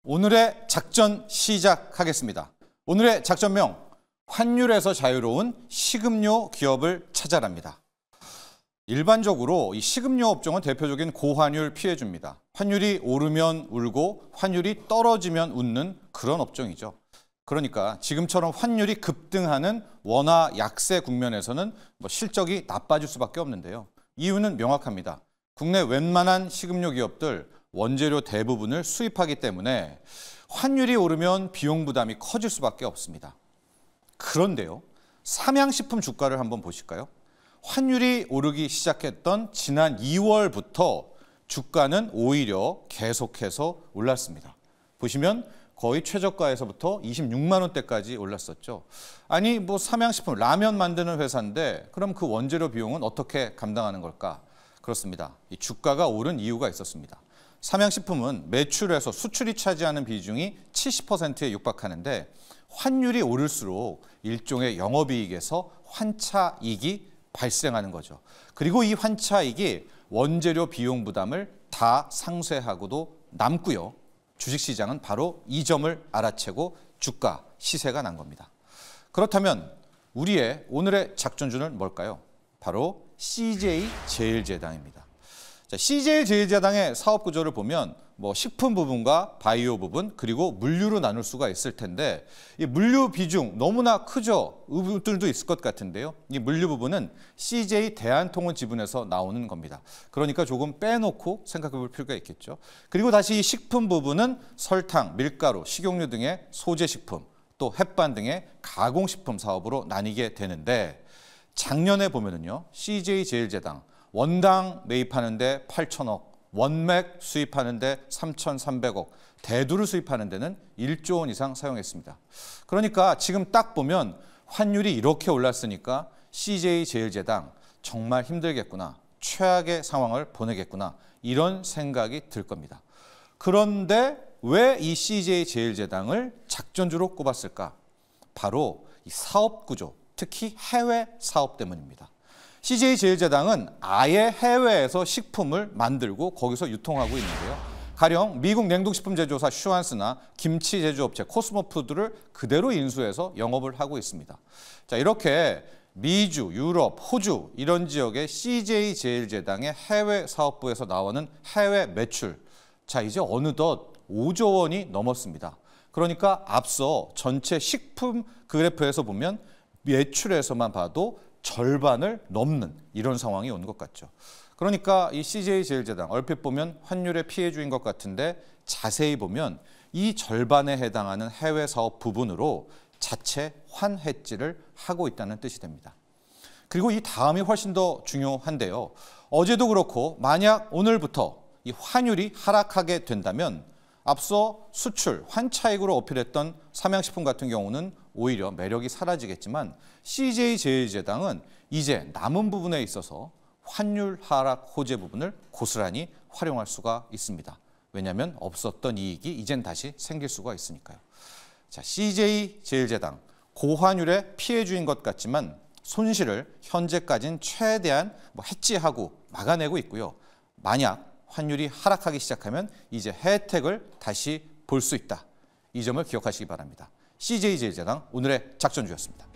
오늘의 작전 시작하겠습니다. 오늘의 작전명, 환율에서 자유로운 식음료 기업을 찾아랍니다. 일반적으로 이 식음료 업종은 대표적인 고환율 피해주입니다. 환율이 오르면 울고 환율이 떨어지면 웃는 그런 업종이죠. 그러니까 지금처럼 환율이 급등하는 원화 약세 국면에서는 실적이 나빠질 수밖에 없는데요. 이유는 명확합니다. 국내 웬만한 식음료 기업들 원재료 대부분을 수입하기 때문에 환율이 오르면 비용 부담이 커질 수밖에 없습니다. 그런데요, 삼양식품 주가를 한번 보실까요? 환율이 오르기 시작했던 지난 2월부터 주가는 오히려 계속해서 올랐습니다. 보시면 거의 최저가에서부터 26만 원대까지 올랐었죠. 아니 삼양식품 라면 만드는 회사인데 그럼 그 원재료 비용은 어떻게 감당하는 걸까? 그렇습니다. 이 주가가 오른 이유가 있었습니다. 삼양식품은 매출에서 수출이 차지하는 비중이 70%에 육박하는데 환율이 오를수록 일종의 영업이익에서 환차익이 발생하는 거죠. 그리고 이 환차익이 원재료 비용 부담을 다 상쇄하고도 남고요. 주식시장은 바로 이 점을 알아채고 주가 시세가 난 겁니다. 그렇다면 우리의 오늘의 작전주는 뭘까요? 바로 CJ제일제당입니다. CJ제일제당의 사업 구조를 보면 식품 부분과 바이오 부분 그리고 물류로 나눌 수가 있을 텐데 이 물류 비중 너무나 크죠. 의문들도 있을 것 같은데요. 이 물류 부분은 CJ 대한통운 지분에서 나오는 겁니다. 그러니까 조금 빼놓고 생각해 볼 필요가 있겠죠. 그리고 다시 이 식품 부분은 설탕, 밀가루, 식용유 등의 소재식품, 또 햇반 등의 가공식품 사업으로 나뉘게 되는데 작년에 보면은요, CJ제일제당 원당 매입하는데 8천억, 원맥 수입하는데 3,300억, 대두를 수입하는 데는 1조 원 이상 사용했습니다. 그러니까 지금 딱 보면 환율이 이렇게 올랐으니까 CJ제일제당 정말 힘들겠구나, 최악의 상황을 보내겠구나 이런 생각이 들 겁니다. 그런데 왜 이 CJ제일제당을 작전주로 꼽았을까? 바로 이 사업 구조, 특히 해외 사업 때문입니다. CJ제일제당은 아예 해외에서 식품을 만들고 거기서 유통하고 있는데요. 가령 미국 냉동식품 제조사 슈완스나 김치 제조업체 코스모푸드를 그대로 인수해서 영업을 하고 있습니다. 자, 이렇게 미주, 유럽, 호주 이런 지역의 CJ제일제당의 해외 사업부에서 나오는 해외 매출, 자 이제 어느덧 5조 원이 넘었습니다. 그러니까 앞서 전체 식품 그래프에서 보면 매출에서만 봐도 절반을 넘는 이런 상황이 온 것 같죠. 그러니까 이 CJ제일제당 얼핏 보면 환율의 피해주인 것 같은데 자세히 보면 이 절반에 해당하는 해외 사업 부분으로 자체 환해지를 하고 있다는 뜻이 됩니다. 그리고 이 다음이 훨씬 더 중요한데요. 어제도 그렇고 만약 오늘부터 이 환율이 하락하게 된다면 앞서 수출, 환차익으로 어필했던 삼양식품 같은 경우는 오히려 매력이 사라지겠지만 CJ제일제당은 이제 남은 부분에 있어서 환율 하락 호재 부분을 고스란히 활용할 수가 있습니다. 왜냐하면 없었던 이익이 이젠 다시 생길 수가 있으니까요. 자, CJ제일제당 고환율의 피해주인 것 같지만 손실을 현재까지는 최대한 해지하고 막아내고 있고요. 만약 환율이 하락하기 시작하면 이제 혜택을 다시 볼 수 있다. 이 점을 기억하시기 바랍니다. CJ제일제당 오늘의 작전주였습니다.